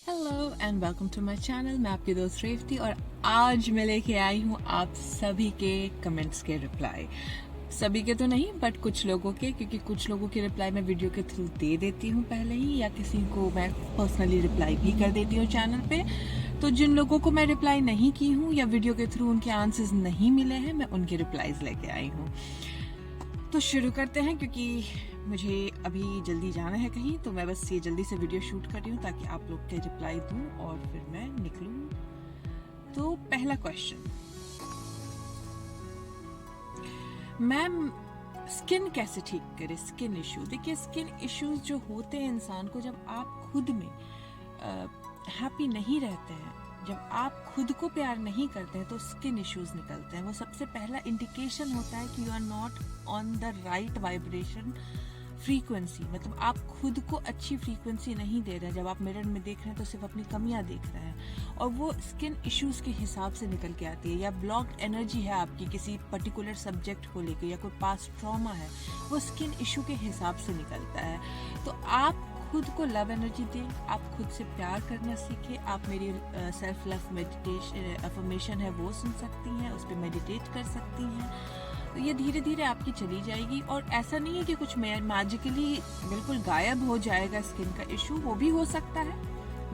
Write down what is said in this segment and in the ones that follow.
Hello and welcome to my channel. मैं आपकी दोस्त रेवती और आज मैं लेके आई हूँ आप सभी के कमेंट्स के रिप्लाई। सभी के तो नहीं बट कुछ लोगों के, क्योंकि कुछ लोगों के रिप्लाई मैं वीडियो के थ्रू दे देती हूँ पहले ही, या किसी को मैं पर्सनली रिप्लाई भी कर देती हूँ चैनल पे। तो जिन लोगों को मैं रिप्लाई नहीं की हूँ या वीडियो के थ्रू उनके आंसर्स नहीं मिले हैं, मैं उनके रिप्लाईज लेके आई हूँ। तो शुरू करते हैं, क्योंकि मुझे अभी जल्दी जाना है कहीं, तो मैं बस ये जल्दी से वीडियो शूट कर रही हूँ ताकि आप लोग के रिप्लाई दूँ और फिर मैं निकलूँ। तो पहला क्वेश्चन, मैम स्किन कैसे ठीक करे, स्किन इशू। देखिए, स्किन इश्यूज जो होते हैं इंसान को, जब आप खुद में हैप्पी नहीं रहते हैं, जब आप खुद को प्यार नहीं करते हैं, तो स्किन इश्यूज निकलते हैं। वो सबसे पहला इंडिकेशन होता है कि you are not on the right vibration frequency. मतलब आप खुद को अच्छी फ्रीक्वेंसी नहीं दे रहे हैं। जब आप मिरर में देख रहे हैं तो सिर्फ अपनी कमियां देख रहे हैं, और वो स्किन इश्यूज के हिसाब से निकल के आती है। या ब्लॉक्ड एनर्जी है आपकी किसी पर्टिकुलर सब्जेक्ट को लेकर, या कोई पास्ट ट्रॉमा है, वो स्किन इशू के हिसाब से निकलता है। तो आप खुद को लव एनर्जी दें, आप खुद से प्यार करना सीखें। आप मेरी सेल्फ लव मेडिटेशन अफर्मेशन है वो सुन सकती हैं, उस पर मेडिटेट कर सकती हैं। तो ये धीरे धीरे आपकी चली जाएगी। और ऐसा नहीं है कि कुछ मैजिकली बिल्कुल गायब हो जाएगा स्किन का इशू, वो भी हो सकता है,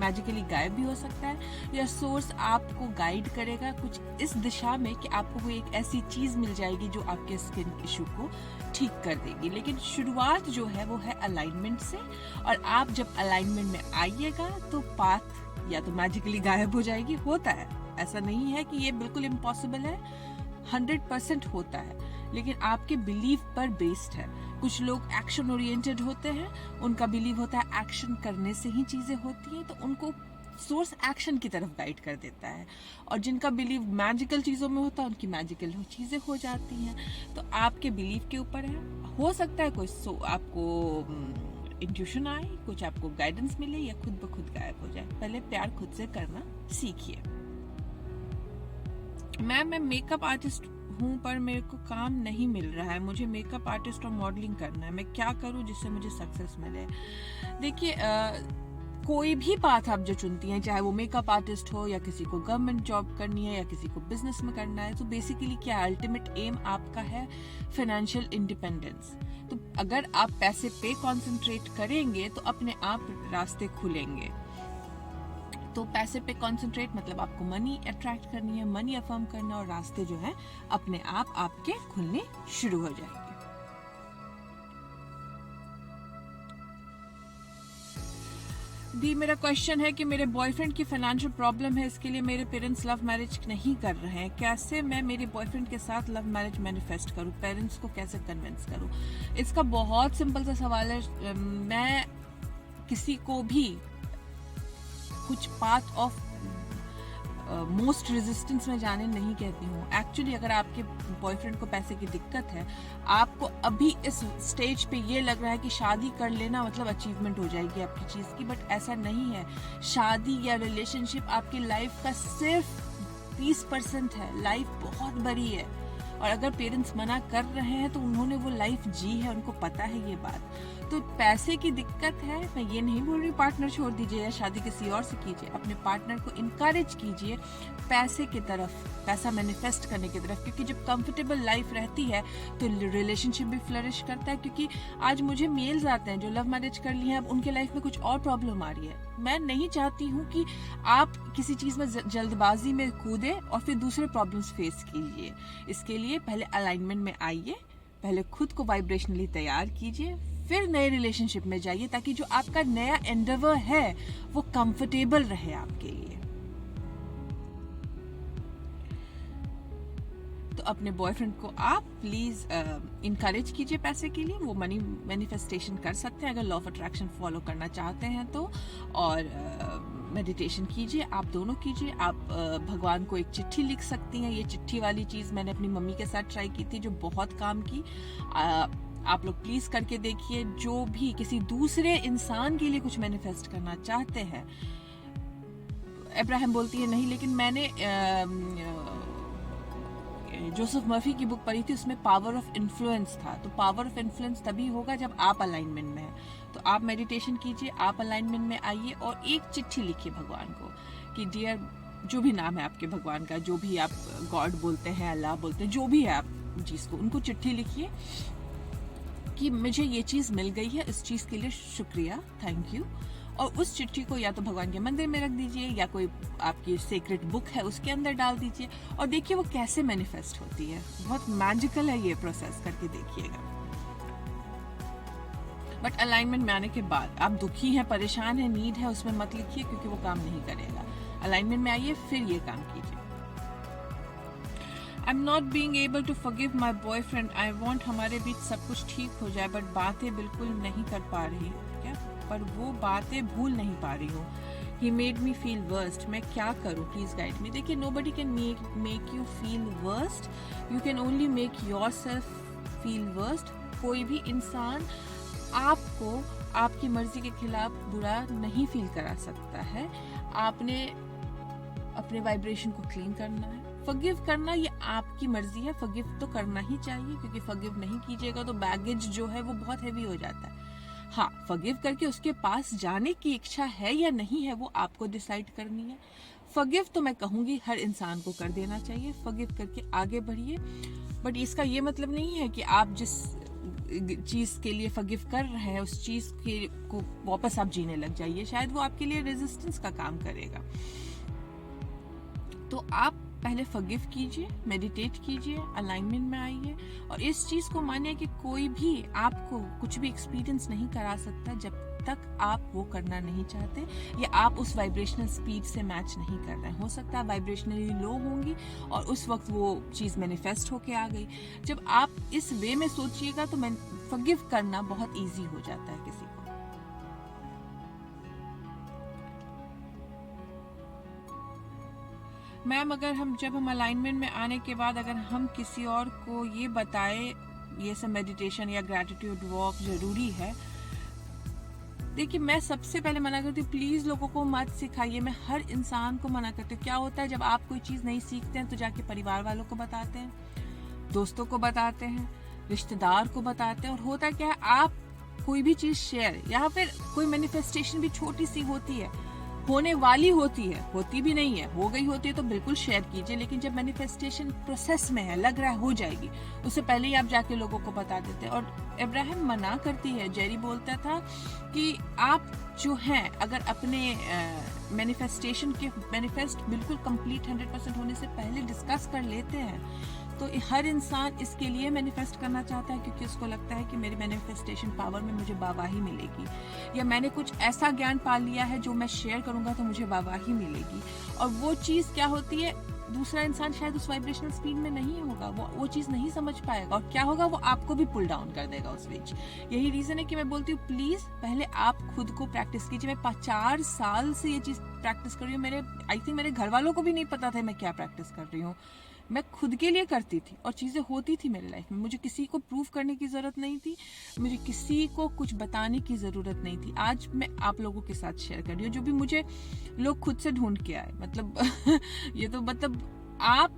मैजिकली गायब भी हो सकता है। या सोर्स आपको गाइड करेगा कुछ इस दिशा में कि आपको कोई एक ऐसी चीज मिल जाएगी जो आपके स्किन इशू को ठीक कर देगी। लेकिन शुरुआत जो है वो है अलाइनमेंट से, और आप जब अलाइनमेंट में आइएगा तो पाथ या तो मैजिकली गायब हो जाएगी। होता है, ऐसा नहीं है कि ये बिल्कुल इम्पॉसिबल है, 100% होता है, लेकिन आपके बिलीव पर बेस्ड है। कुछ लोग एक्शन ओरिएंटेड होते हैं, उनका बिलीव होता है एक्शन करने से ही चीजें होती हैं, तो उनको सोर्स एक्शन की तरफ गाइड कर देता है। और जिनका बिलीव मैजिकल चीजों में होता है, उनकी मैजिकल चीजें हो जाती हैं। तो आपके बिलीव के ऊपर है। हो सकता है कोई आपको इंट्यूशन आए, कुछ आपको गाइडेंस मिले, या खुद ब खुद गायब हो जाए। पहले प्यार खुद से करना सीखिए। मैं मेकअप आर्टिस्ट हूँ पर मेरे को काम नहीं मिल रहा है। मुझे मेकअप आर्टिस्ट और मॉडलिंग करना है, मैं क्या करूँ जिससे मुझे सक्सेस मिले। देखिए, कोई भी पाथ आप जो चुनती हैं, चाहे वो मेकअप आर्टिस्ट हो, या किसी को गवर्नमेंट जॉब करनी है, या किसी को बिजनेस में करना है, तो बेसिकली क्या अल्टीमेट एम आपका है फाइनेंशियल इंडिपेंडेंस। तो अगर आप पैसे पे कॉन्सेंट्रेट करेंगे तो अपने आप रास्ते खुलेंगे। तो पैसे पे कंसंट्रेट मतलब आपको मनी अट्रैक्ट करनी है, मनी अफर्म करना, और रास्ते जो है अपने आप आपके खुलने शुरू हो जाएंगे। दी, मेरा क्वेश्चन है कि मेरे बॉयफ्रेंड की फाइनेंशियल प्रॉब्लम है, इसके लिए मेरे पेरेंट्स लव मैरिज नहीं कर रहे हैं। कैसे मैं मेरे बॉयफ्रेंड के साथ लव मैरिज मैनिफेस्ट करूं, पेरेंट्स को कैसे कन्विंस करूं? इसका बहुत सिंपल सा सवाल है। मैं किसी को भी कुछ पाथ ऑफ मोस्ट रेजिस्टेंस में जाने नहीं कहती हूँ। एक्चुअली अगर आपके बॉयफ्रेंड को पैसे की दिक्कत है, आपको अभी इस स्टेज पे ये लग रहा है कि शादी कर लेना मतलब अचीवमेंट हो जाएगी आपकी चीज़ की, बट ऐसा नहीं है। शादी या रिलेशनशिप आपकी लाइफ का सिर्फ 20% है। लाइफ बहुत बड़ी है, और अगर पेरेंट्स मना कर रहे हैं तो उन्होंने वो लाइफ जी है, उनको पता है ये बात। तो पैसे की दिक्कत है, मैं ये नहीं बोल रही पार्टनर छोड़ दीजिए या शादी किसी और से कीजिए। अपने पार्टनर को इनकरेज कीजिए पैसे की तरफ, पैसा मैनिफेस्ट करने की तरफ, क्योंकि जब कंफर्टेबल लाइफ रहती है तो रिलेशनशिप भी फ्लरिश करता है। क्योंकि आज मुझे मेल्स आते हैं जो लव मैरिज कर लिए हैं, अब उनके लाइफ में कुछ और प्रॉब्लम आ रही है। मैं नहीं चाहती हूँ कि आप किसी चीज़ में जल्दबाजी में कूदे और फिर दूसरे प्रॉब्लम्स फेस कीजिए। इसके लिए पहले अलाइनमेंट में आइए, पहले खुद को वाइब्रेशनली तैयार कीजिए, फिर नए रिलेशनशिप में जाइए, ताकि जो आपका नया एंडेवर है वो कंफर्टेबल रहे आपके लिए। तो अपने बॉयफ्रेंड को आप प्लीज इनकरेज कीजिए पैसे के लिए। वो मनी मैनिफेस्टेशन कर सकते हैं अगर लॉ ऑफ अट्रैक्शन फॉलो करना चाहते हैं तो। और मेडिटेशन कीजिए, आप दोनों कीजिए। आप भगवान को एक चिट्ठी लिख सकती हैं। ये चिट्ठी वाली चीज़ मैंने अपनी मम्मी के साथ ट्राई की थी, जो बहुत काम की। आप लोग प्लीज करके देखिए। जो भी किसी दूसरे इंसान के लिए कुछ मैनिफेस्ट करना चाहते हैं, अब्राहम बोलती है नहीं, लेकिन मैंने जोसेफ मर्फी की बुक पढ़ी थी, उसमें पावर ऑफ इन्फ्लुएंस था। तो पावर ऑफ इन्फ्लुएंस तभी होगा जब आप अलाइनमेंट में हैं। तो आप मेडिटेशन कीजिए, आप अलाइनमेंट में आइए और एक चिट्ठी लिखिए भगवान को कि डियर, जो भी नाम है आपके भगवान का, जो भी आप गॉड बोलते हैं, अल्लाह बोलते हैं, जो भी है आप चीज़ को, उनको चिट्ठी लिखिए कि मुझे ये चीज़ मिल गई है, इस चीज़ के लिए शुक्रिया, थैंक यू। और उस चिट्ठी को या तो भगवान के मंदिर में रख दीजिए या कोई आपकी सीक्रेट बुक है उसके अंदर डाल दीजिए और देखिए वो कैसे मैनिफेस्ट होती है। बहुत मैजिकल है ये प्रोसेस, करके देखिएगा। बट अलाइनमेंट में आने के बाद आप दुखी हैं, परेशान हैं, नीड है, उसमें मत लिखिए क्योंकि वो काम नहीं करेगा। अलाइनमेंट में आइए फिर ये काम कीजिए। I am not being able to forgive my boyfriend, I want हमारे बीच सब कुछ ठीक हो जाए बट बातें बिल्कुल नहीं कर पा रही। क्या? पर वो बातें भूल नहीं पा रही हो। He made me feel worst, मैं क्या करूँ, प्लीज गाइड मी। देखिए, nobody can make you feel worst, you can only make yourself feel worst। कोई भी इंसान आपको आपकी मर्जी के खिलाफ बुरा नहीं फील करा सकता है। आपने अपने वाइब्रेशन को क्लीन करना है। फॉरगिव करना ये आपकी मर्जी है, फॉरगिव तो करना ही चाहिए क्योंकि फॉरगिव नहीं कीजिएगा तो बैगेज जो है वो बहुत हैवी हो जाता है। हाँ, फॉरगिव करके उसके पास जाने की इच्छा है या नहीं है वो आपको डिसाइड करनी है। फॉरगिव तो मैं कहूँगी हर इंसान को कर देना चाहिए, फॉरगिव करके आगे बढ़िए। बट इसका ये मतलब नहीं है कि आप जिस चीज़ के लिए फॉरगिव कर रहे हैं उस चीज़ के को वापस आप जीने लग जाइए, शायद वो आपके लिए रेजिस्टेंस का काम करेगा। तो आप पहले फॉरगिव कीजिए, मेडिटेट कीजिए, अलाइनमेंट में आइए और इस चीज़ को मानिए कि कोई भी आपको कुछ भी एक्सपीरियंस नहीं करा सकता जब तक आप वो करना नहीं चाहते या आप उस वाइब्रेशनल स्पीड से मैच नहीं कर रहे हैं। हो सकता है वाइब्रेशनली लो होंगी और उस वक्त वो चीज़ मैनिफेस्ट होके आ गई। जब आप इस वे में सोचिएगा तो फॉरगिव करना बहुत ईजी हो जाता है किसी को। मैम, अगर जब हम अलाइनमेंट में आने के बाद अगर हम किसी और को ये बताएं ये सब मेडिटेशन या ग्रैटिट्यूड वॉक जरूरी है, देखिए मैं सबसे पहले मना करती हूँ, प्लीज लोगों को मत सिखाइए। मैं हर इंसान को मना करती हूँ। क्या होता है जब आप कोई चीज़ नहीं सीखते हैं तो जाके परिवार वालों को बताते हैं, दोस्तों को बताते हैं, रिश्तेदार को बताते हैं और होता क्या है, आप कोई भी चीज़ शेयर या फिर कोई मैनिफेस्टेशन भी छोटी सी होती है, होने वाली होती है, होती भी नहीं है, हो गई होती है तो बिल्कुल शेयर कीजिए। लेकिन जब मैनिफेस्टेशन प्रोसेस में है, लग रहा है हो जाएगी, उससे पहले ही आप जाके लोगों को बता देते हैं। और इब्राहिम मना करती है, जेरी बोलता था कि आप जो हैं अगर अपने मैनिफेस्टेशन के मैनिफेस्ट बिल्कुल कंप्लीट 100% होने से पहले डिस्कस कर लेते हैं तो हर इंसान इसके लिए मैनिफेस्ट करना चाहता है क्योंकि उसको लगता है कि मेरी मैनिफेस्टेशन पावर में मुझे वाहवाही मिलेगी या मैंने कुछ ऐसा ज्ञान पा लिया है जो मैं शेयर करूंगा तो मुझे वाहवाही मिलेगी। और वो चीज़ क्या होती है, दूसरा इंसान शायद उस वाइब्रेशनल स्पीड में नहीं होगा, वो चीज़ नहीं समझ पाएगा और क्या होगा, वो आपको भी पुल डाउन कर देगा उस बीच। यही रीज़न है कि मैं बोलती हूँ प्लीज़ पहले आप खुद को प्रैक्टिस कीजिए। मैं 4 साल से ये चीज़ प्रैक्टिस कर रही हूँ। आई थिंक मेरे घर वालों को भी नहीं पता था मैं क्या प्रैक्टिस कर रही हूँ। मैं खुद के लिए करती थी और चीज़ें होती थी मेरी लाइफ में। मुझे किसी को प्रूव करने की ज़रूरत नहीं थी, मुझे किसी को कुछ बताने की ज़रूरत नहीं थी। आज मैं आप लोगों के साथ शेयर कर रही हूँ जो भी मुझे लोग खुद से ढूंढ के आए। मतलब ये तो आप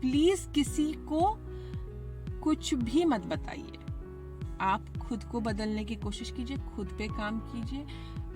प्लीज़ किसी को कुछ भी मत बताइए। आप खुद को बदलने की कोशिश कीजिए, खुद पे काम कीजिए।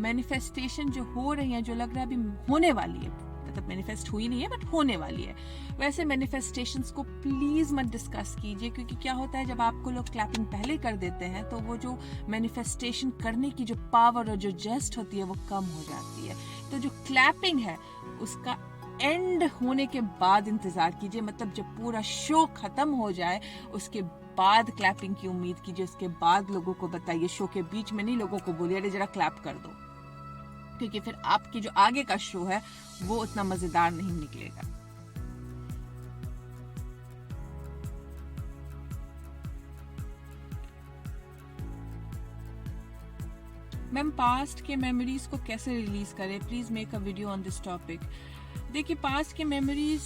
मैनिफेस्टेशन जो हो रही है, जो लग रहा है अभी होने वाली है, मतलब मैनिफेस्ट हुई नहीं है बट होने वाली है, वैसे मैनिफेस्टेशंस को प्लीज मत डिस्कस कीजिए। क्योंकि क्या होता है जब आपको लोग क्लैपिंग पहले कर देते हैं तो वो जो मैनिफेस्टेशन करने की जो पावर और जो जेस्ट होती है वो कम हो जाती है। तो जो क्लैपिंग है उसका एंड होने के बाद इंतजार कीजिए, मतलब जब पूरा शो खत्म हो जाए उसके बाद क्लैपिंग की उम्मीद कीजिए। उसके बाद लोगों को बताइए, शो के बीच में नहीं लोगों को बोलिए अरे जरा क्लैप कर दो, क्योंकि फिर आपकी जो आगे का शो है वो उतना मजेदार नहीं निकलेगा। मैम, पास्ट के मेमोरीज को कैसे रिलीज करें, please make a video on this topic. देखिए, पास्ट के मेमोरीज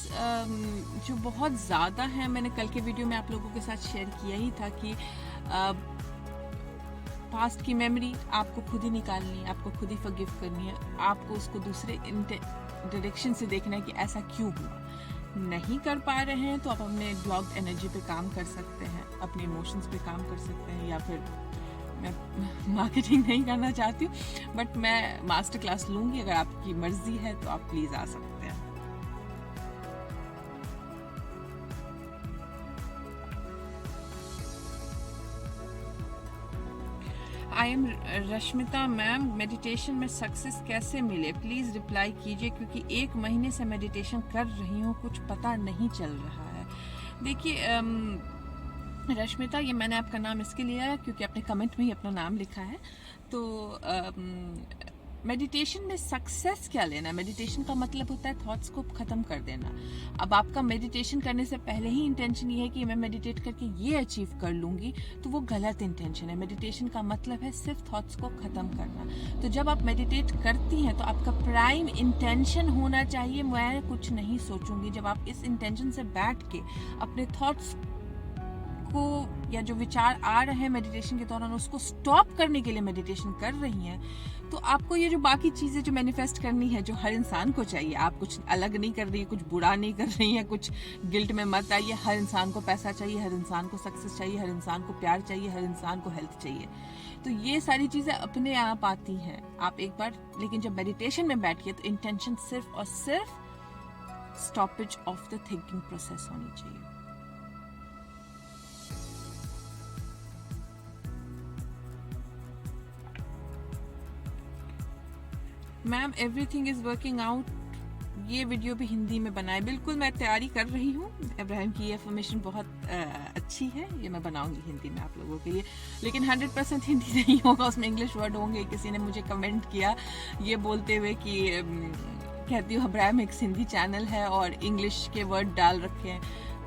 जो बहुत ज़्यादा हैं, मैंने कल के वीडियो में आप लोगों के साथ शेयर किया ही था कि पास्ट की मेमोरी आपको खुद ही निकालनी है, आपको खुद ही फॉरगिव करनी है। आपको उसको दूसरे डायरेक्शन से देखना है कि ऐसा क्यों हुआ। नहीं कर पा रहे हैं तो आप अपने ब्लॉक्ड एनर्जी पे काम कर सकते हैं, अपने इमोशंस पे काम कर सकते हैं, या फिर मैं मार्केटिंग नहीं करना चाहती हूँ बट मैं मास्टर क्लास लूँगी, अगर आपकी मर्जी है तो आप प्लीज़ आ सकते हैं। I am Rashmita ma'am, meditation में सक्सेस कैसे मिले, प्लीज़ रिप्लाई कीजिए, क्योंकि 1 महीने से मेडिटेशन कर रही हूँ, कुछ पता नहीं चल रहा है। देखिए रश्मिता, ये मैंने आपका नाम इसके लिए है क्योंकि आपने कमेंट में ही अपना नाम लिखा है। तो मेडिटेशन में सक्सेस क्या लेना? मेडिटेशन का मतलब होता है थॉट्स को ख़त्म कर देना। अब आपका मेडिटेशन करने से पहले ही इंटेंशन ये है कि मैं मेडिटेट करके ये अचीव कर लूँगी, तो वो गलत इंटेंशन है। मेडिटेशन का मतलब है सिर्फ थॉट्स को ख़त्म करना। तो जब आप मेडिटेट करती हैं तो आपका प्राइम इंटेंशन होना चाहिए मैं कुछ नहीं सोचूंगी। जब आप इस इंटेंशन से बैठ के अपने थॉट्स को या जो विचार आ रहे हैं मेडिटेशन के दौरान उसको स्टॉप करने के लिए मेडिटेशन कर रही हैं, तो आपको ये जो बाकी चीज़ें जो मैनिफेस्ट करनी है, जो हर इंसान को चाहिए, आप कुछ अलग नहीं कर रही है, कुछ बुरा नहीं कर रही है, कुछ गिल्ट में मत आइए। हर इंसान को पैसा चाहिए, हर इंसान को सक्सेस चाहिए, हर इंसान को प्यार चाहिए, हर इंसान को हेल्थ चाहिए। तो ये सारी चीज़ें अपने आप आती हैं। आप एक बार लेकिन जब मेडिटेशन में बैठिए तो इंटेंशन सिर्फ और सिर्फ stoppage of the thinking process होनी चाहिए। Ma'am everything is working out, ये वीडियो भी हिंदी में बनाए। बिल्कुल मैं तैयारी कर रही हूँ। इब्राहिम की ये इन्फॉर्मेशन बहुत अच्छी है, ये मैं बनाऊंगी हिंदी में आप लोगों के लिए, लेकिन 100% हिंदी नहीं होगा, उसमें इंग्लिश वर्ड होंगे। किसी ने मुझे कमेंट किया ये बोलते हुए कि कहती हूँ इब्राहिम एक हिंदी चैनल है और इंग्लिश के वर्ड डाल रखे हैं।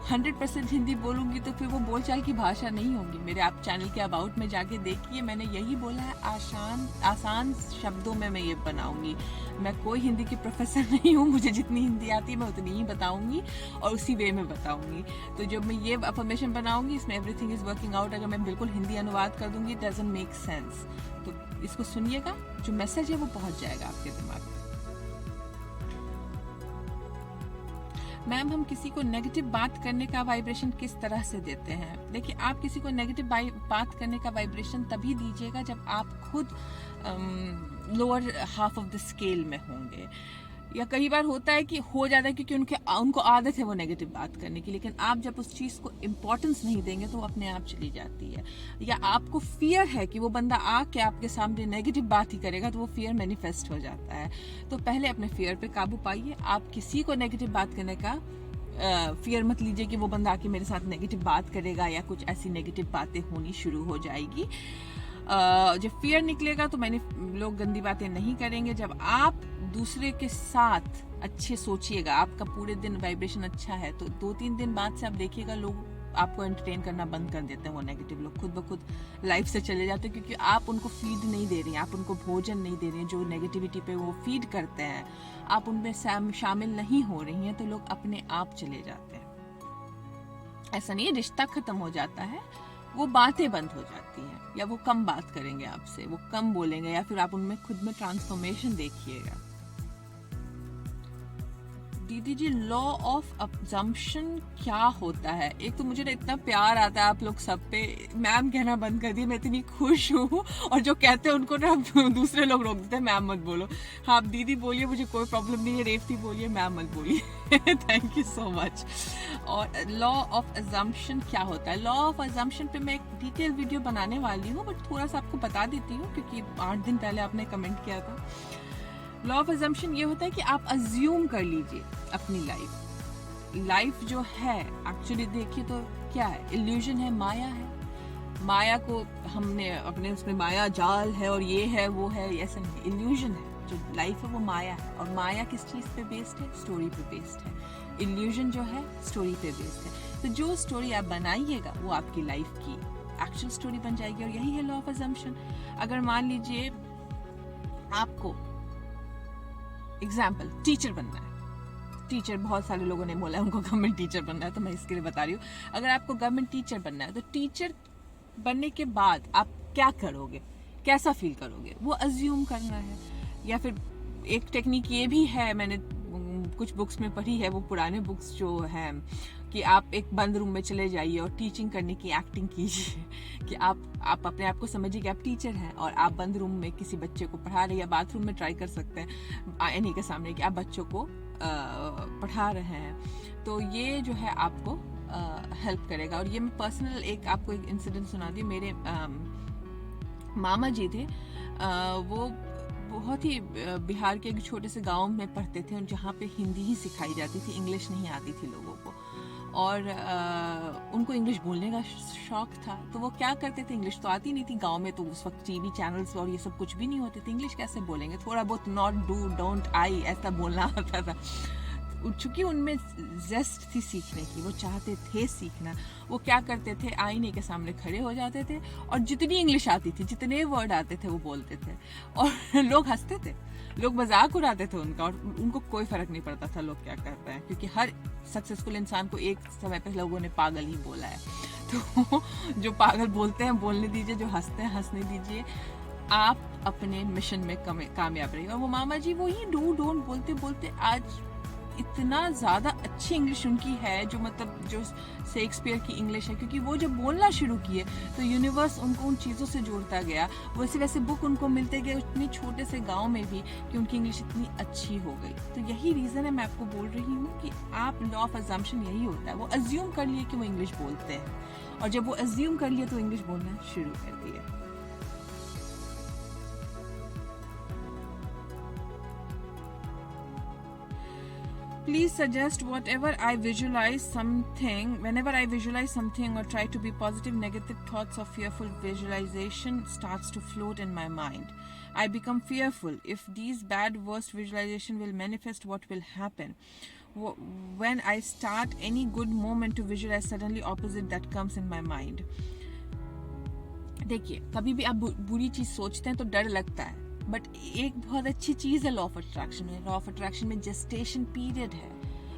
100% हिंदी बोलूँगी तो फिर वो बोलचाल की भाषा नहीं होगी। मेरे आप चैनल के अबाउट में जाके देखिए, मैंने यही बोला है, आसान शब्दों में मैं ये बनाऊंगी। मैं कोई हिंदी की प्रोफेसर नहीं हूँ, मुझे जितनी हिंदी आती है मैं उतनी ही बताऊंगी और उसी वे में बताऊंगी। तो जब मैं ये अफर्मेशन बनाऊंगी इसमें एवरीथिंग इज वर्किंग आउट, अगर मैं बिल्कुल हिंदी अनुवाद कर दूंगी इट डजंट मेक सेंस। तो इसको सुनिएगा, जो मैसेज है वो पहुंच जाएगा आपके दिमाग में। मैम हम किसी को नेगेटिव बात करने का वाइब्रेशन किस तरह से देते हैं? देखिए, आप किसी को नेगेटिव बात करने का वाइब्रेशन तभी दीजिएगा जब आप खुद lower half of the scale में होंगे। या कई बार होता है कि हो जाता है क्योंकि उनको आदत है वो नेगेटिव बात करने की, लेकिन आप जब उस चीज़ को इम्पोर्टेंस नहीं देंगे तो वो अपने आप चली जाती है। या आपको फियर है कि वो बंदा आके आपके सामने नेगेटिव बात ही करेगा तो वो फियर मैनिफेस्ट हो जाता है। तो पहले अपने फियर पे काबू पाइए। आप किसी को नेगेटिव बात करने का फियर मत लीजिए कि वो बंदा आके मेरे साथ नेगेटिव बात करेगा या कुछ ऐसी नेगेटिव बातें होनी शुरू हो जाएगी। जब फियर निकलेगा तो लोग गंदी बातें नहीं करेंगे। जब आप दूसरे के साथ अच्छे सोचिएगा, आपका पूरे दिन वाइब्रेशन अच्छा है, तो 2-3 दिन बाद से आप देखिएगा लोग आपको एंटरटेन करना बंद कर देते हैं। वो नेगेटिव लोग खुद ब खुद लाइफ से चले जाते हैं, क्योंकि आप उनको फीड नहीं दे रही हैं, आप उनको भोजन नहीं दे रही हैं। जो नेगेटिविटी पे वो फीड करते हैं आप उनमें शामिल नहीं हो रही हैं, तो लोग अपने आप चले जाते हैं। ऐसा नहीं है रिश्ता खत्म हो जाता है, वो बातें बंद हो जाती हैं, या वो कम बात करेंगे आपसे, वो कम बोलेंगे, या फिर आप उनमें खुद में ट्रांसफॉर्मेशन देखिएगा। दीदी जी, लॉ ऑफ अजम्पशन क्या होता है? एक तो मुझे ना इतना प्यार आता है आप लोग सब पे, मैम कहना बंद कर दिए, मैं इतनी खुश हूँ। और जो कहते हैं उनको ना दूसरे लोग रोक देते हैं, मैम मत बोलो। हाँ, आप दीदी बोलिए, मुझे कोई प्रॉब्लम नहीं है। रेवती बोलिए, मैम मत बोलिए। Thank you so much. और लॉ ऑफ अजम्पशन क्या होता है? लॉ ऑफ अजम्पशन पे मैं एक डिटेल वीडियो बनाने वाली हूँ, बट थोड़ा सा आपको बता देती हूँ क्योंकि 8 दिन पहले आपने कमेंट किया था। लॉ ऑफ अजम्पशन ये होता है कि आप अज्यूम कर लीजिए अपनी लाइफ जो है, एक्चुअली देखिए तो क्या है, इल्यूजन है, माया है। माया को हमने अपने उसमें माया जाल है और ये है वो है, ऐसा नहीं, इल्यूजन है। जो लाइफ है वो माया है, और माया किस चीज़ पे बेस्ड है? स्टोरी पे बेस्ड है। इल्यूजन जो है स्टोरी पे बेस्ड है। तो जो स्टोरी आप बनाइएगा वो आपकी लाइफ की एक्चुअल स्टोरी बन जाएगी, और यही है लॉ ऑफ अजम्पशन। अगर मान लीजिए आपको एग्जाम्पल टीचर बनना है, टीचर बहुत सारे लोगों ने बोला है उनको गवर्नमेंट टीचर बनना है, तो मैं इसके लिए बता रही हूँ। अगर आपको गवर्नमेंट टीचर बनना है तो टीचर बनने के बाद आप क्या करोगे, कैसा फील करोगे, वो अज्यूम करना है। या फिर एक टेक्निक ये भी है, मैंने कुछ बुक्स में पढ़ी है, वो पुराने बुक्स जो हैं कि आप एक बंद रूम में चले जाइए और टीचिंग करने की एक्टिंग कीजिए कि आप अपने आप को समझिए कि आप टीचर हैं और आप बंद रूम में किसी बच्चे को पढ़ा रहे हैं, या बाथरूम में ट्राई कर सकते हैं आईने के सामने कि आप बच्चों को पढ़ा रहे हैं। तो ये जो है आपको हेल्प करेगा। और ये मैं पर्सनल आपको एक इंसिडेंट सुना दी। मेरे मामा जी थे, वो बहुत ही बिहार के एक छोटे से गांव में पढ़ते थे, जहाँ पे हिंदी ही सिखाई जाती थी, इंग्लिश नहीं आती थी लोगों को। और उनको इंग्लिश बोलने का शौक था, तो वो क्या करते थे, इंग्लिश तो आती नहीं थी गांव में, तो उस वक्त टीवी चैनल्स और ये सब कुछ भी नहीं होते थे, इंग्लिश कैसे बोलेंगे, थोड़ा बहुत नॉट, डू, डोंट, आई ऐसा बोलना आता था। चूंकि उनमें जेस्ट थी सीखने की, वो चाहते थे सीखना, वो क्या करते थे, आईने के सामने खड़े हो जाते थे और जितनी इंग्लिश आती थी, जितने वर्ड आते थे वो बोलते थे, और लोग हंसते थे, लोग मजाक उड़ाते थे उनका, और उनको कोई फर्क नहीं पड़ता था लोग क्या कर रहे हैं, क्योंकि हर सक्सेसफुल इंसान को एक समय पर लोगों ने पागल ही बोला है। तो जो पागल बोलते हैं बोलने दीजिए, जो हंसते हैं हंसने दीजिए, आप अपने मिशन में कामयाब रहिए। और वो मामा जी वही डू डोंट बोलते बोलते आज इतना ज़्यादा अच्छी इंग्लिश उनकी है, जो मतलब जो शेक्सपियर की इंग्लिश है, क्योंकि वो जब बोलना शुरू किए तो यूनिवर्स उनको उन चीज़ों से जोड़ता गया, वैसे वैसे बुक उनको मिलते गए उतनी छोटे से गांव में भी, कि उनकी इंग्लिश इतनी अच्छी हो गई। तो यही रीज़न है मैं आपको बोल रही हूँ कि आप लॉ ऑफ अजम्पशन यही होता है, वो अज्यूम कर लिए कि वो इंग्लिश बोलते हैं, और जब वो अज्यूम कर लिए तो इंग्लिश बोलना शुरू कर दिए। Please suggest whenever I visualize something or try to be positive, negative thoughts or fearful visualization starts to float in my mind. I become fearful. If these bad worst visualization will manifest, what will happen? When I start any good moment to visualize, suddenly opposite that comes in my mind. देखिए, कभी भी आप बुरी चीज सोचते हैं तो डर लगता है, बट एक बहुत अच्छी चीज है लॉ ऑफ अट्रैक्शन में। लॉ ऑफ अट्रैक्शन में जेस्टेशन पीरियड है।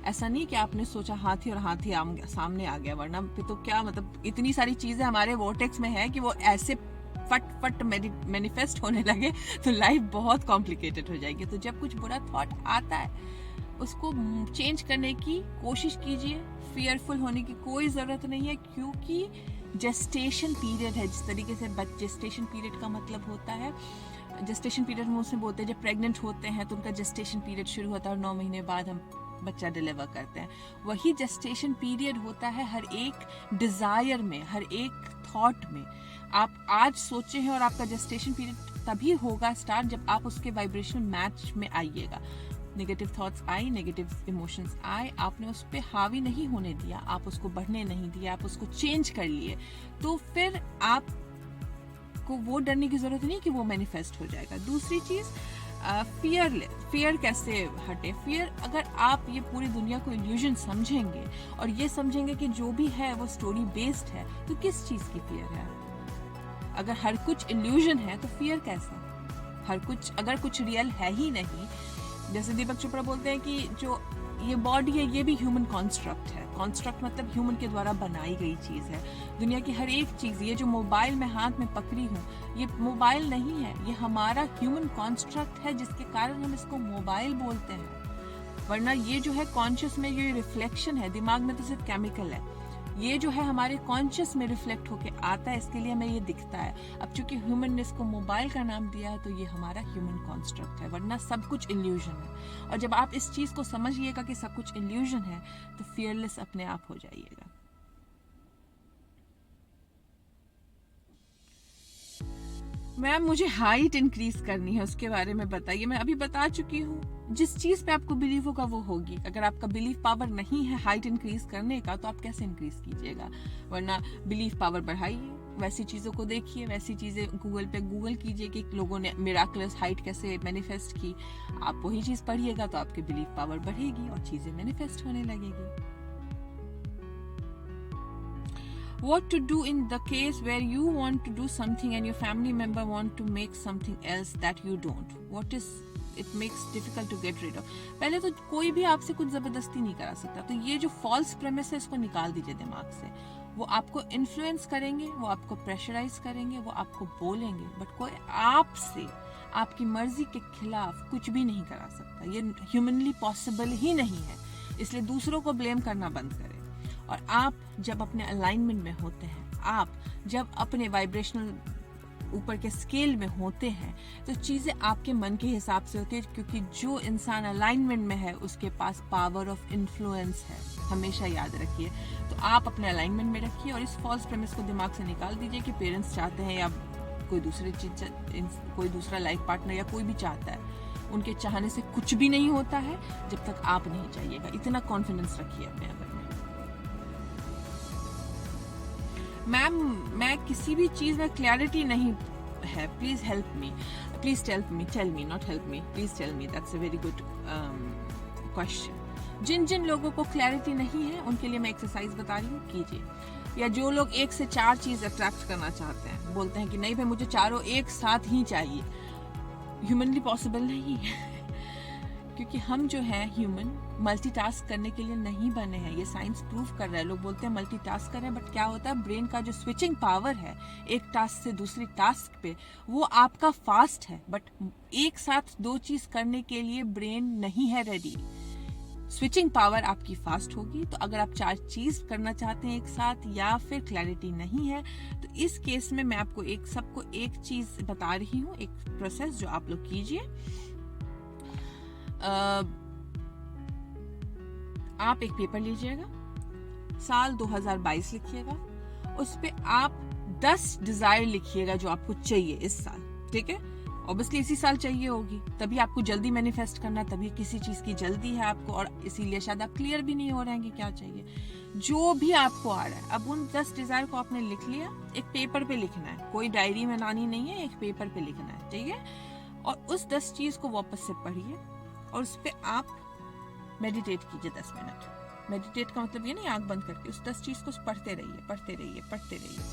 ऐसा नहीं कि आपने सोचा हाथी और हाथी सामने आ गया, वरना फिर तो क्या मतलब, इतनी सारी चीजें हमारे वोर्टेक्स में है कि वो ऐसे फट फट मैनिफेस्ट होने लगे तो लाइफ बहुत कॉम्प्लिकेटेड हो जाएगी। तो जब कुछ बुरा थॉट आता है, उसको चेंज करने की कोशिश कीजिए। फियरफुल होने की कोई जरूरत नहीं है, क्योंकि जेस्टेशन पीरियड है। जिस तरीके से जेस्टेशन पीरियड का मतलब होता है, जेस्टेशन पीरियड में उसमें बोलते हैं जब प्रेग्नेंट होते हैं तो उनका जेस्टेशन पीरियड शुरू होता है और 9 महीने बाद हम बच्चा डिलीवर करते हैं। वही जेस्टेशन पीरियड होता है हर एक डिजायर में, हर एक थॉट में। आप आज सोचे हैं और आपका जेस्टेशन पीरियड तभी होगा स्टार्ट जब आप उसके वाइब्रेशनल मैच में आइएगा। Negative thoughts I, negative emotions आए, आपने उस पर हावी नहीं होने दिया, आप उसको बढ़ने नहीं दिया, आप उसको चेंज कर लिए, तो फिर आप को वो डरने की जरूरत नहीं कि वो मैनिफेस्ट हो जाएगा। दूसरी चीज, फियर कैसे हटे। फियर, अगर आप ये पूरी दुनिया को इल्यूजन समझेंगे और ये समझेंगे कि जो भी है वो स्टोरी बेस्ड है, तो किस चीज की फियर है? अगर हर कुछ इल्यूजन है तो फियर कैसा? हर कुछ, अगर कुछ रियल है ही नहीं, जैसे दीपक चोपड़ा बोलते हैं कि जो ये बॉडी है ये भी ह्यूमन कॉन्स्ट्रक्ट है। कॉन्स्ट्रक्ट मतलब ह्यूमन के द्वारा बनाई गई चीज है। दुनिया की हर एक चीज, ये जो मोबाइल मैं हाथ में पकड़ी हूँ, ये मोबाइल नहीं है, ये हमारा ह्यूमन कॉन्स्ट्रक्ट है, जिसके कारण हम इसको मोबाइल बोलते हैं। वरना ये जो है कॉन्शियस में ये रिफ्लेक्शन है, दिमाग में तो सिर्फ केमिकल है। ये जो है हमारे कॉन्शियस में रिफ्लेक्ट होके आता है, इसके लिए हमें ये दिखता है। अब चूंकि ह्यूमन ने इसको मोबाइल का नाम दिया है, तो ये हमारा ह्यूमन कॉन्स्ट्रक्ट है, वरना सब कुछ इल्यूजन है। और जब आप इस चीज को समझिएगा कि सब कुछ इल्यूजन है, तो फियरलेस अपने आप हो जाइएगा। मैम मुझे हाइट इंक्रीज करनी है, उसके बारे में बताइए। मैं अभी बता चुकी हूँ, जिस चीज पे आपको बिलीव होगा वो होगी। अगर आपका बिलीव पावर नहीं है हाइट इंक्रीज करने का, तो आप कैसे इंक्रीज कीजिएगा? वरना बिलीव पावर बढ़ाइए, वैसी चीजों को देखिए, वैसी चीजें गूगल पे गूगल कीजिए कि लोगों ने मिराकुलस हाइट कैसे मैनिफेस्ट की। आप वही चीज पढ़िएगा तो आपकी बिलीव पावर बढ़ेगी और चीजें मैनिफेस्ट होने लगेगी। What to do in the case where you want to do something and your family member want to make something else that you don't? What is it makes difficult to get rid of. पहले तो कोई भी आपसे कुछ जबरदस्ती नहीं करा सकता, तो ये जो फॉल्स प्रेमिस है इसको निकाल दीजिए दिमाग से। वो आपको इन्फ्लुएंस करेंगे, वो आपको प्रेशराइज करेंगे, वो आपको बोलेंगे, बट कोई आपसे आपकी मर्जी के खिलाफ कुछ भी नहीं करा सकता। ये ह्यूमनली पॉसिबल ही नहीं है, इसलिए दूसरों को ब्लेम करना बंद करें। और आप जब अपने अलाइनमेंट में होते हैं, आप जब अपने वाइब्रेशनल ऊपर के स्केल में होते हैं, तो चीज़ें आपके मन के हिसाब से होती है, क्योंकि जो इंसान अलाइनमेंट में है उसके पास पावर ऑफ इन्फ्लुएंस है, हमेशा याद रखिए। तो आप अपने अलाइनमेंट में रखिए और इस फॉल्स प्रेमिस को दिमाग से निकाल दीजिए कि पेरेंट्स चाहते हैं या कोई दूसरी चीज, कोई दूसरा लाइफ पार्टनर या कोई भी चाहता है, उनके चाहने से कुछ भी नहीं होता है जब तक आप नहीं चाहिएगा। इतना कॉन्फिडेंस रखिए अपने अंदर में। मैम, मैं किसी भी चीज में क्लैरिटी नहीं है, please help me, please tell me not help me, please tell me. That's a very good question. जिन लोगों को क्लैरिटी नहीं है उनके लिए मैं एक्सरसाइज बता रही हूँ, कीजिए। या जो लोग 1 से 4 चीज अट्रैक्ट करना चाहते हैं, बोलते हैं कि नहीं भाई मुझे चारों एक साथ ही चाहिए, ह्यूमनली पॉसिबल नहीं है क्योंकि हम जो है ह्यूमन मल्टीटास्क करने के लिए नहीं बने हैं। ये साइंस प्रूव कर रहा है। लोग बोलते हैं मल्टीटास्क कर रहे हैं, बट क्या होता है, ब्रेन का जो स्विचिंग पावर है एक टास्क से दूसरी टास्क पे, वो आपका फास्ट है, बट एक साथ 2 चीज करने के लिए ब्रेन नहीं है रेडी। स्विचिंग पावर आपकी फास्ट होगी। तो अगर आप 4 चीज करना चाहते हैं एक साथ, या फिर क्लैरिटी नहीं है, तो इस केस में मैं आपको सबको एक चीज बता रही हूँ, एक प्रोसेस जो आप लोग कीजिए। आप एक पेपर लीजिएगा, साल 2022 लिखिएगा, उस पे आप 10 डिजायर लिखिएगा जो आपको चाहिए इस साल, ठीक है। ऑब्वियसली इसी साल चाहिए होगी, तभी आपको जल्दी मैनिफेस्ट करना, तभी किसी चीज की जल्दी है आपको, और इसीलिए शायद आप क्लियर भी नहीं हो रहे हैं कि क्या चाहिए। जो भी आपको आ रहा है, अब उन 10 डिजायर को आपने लिख लिया, एक पेपर पे लिखना है, कोई डायरी में लानी नहीं है, एक पेपर पे लिखना है, ठीक है। और उस 10 चीज को वापस से पढ़िए और उस पर आप मेडिटेट कीजिए 10 मिनट। मेडिटेट का मतलब ये नहीं आंख बंद करके, उस 10 चीज को पढ़ते रहिए, पढ़ते रहिए, पढ़ते रहिए,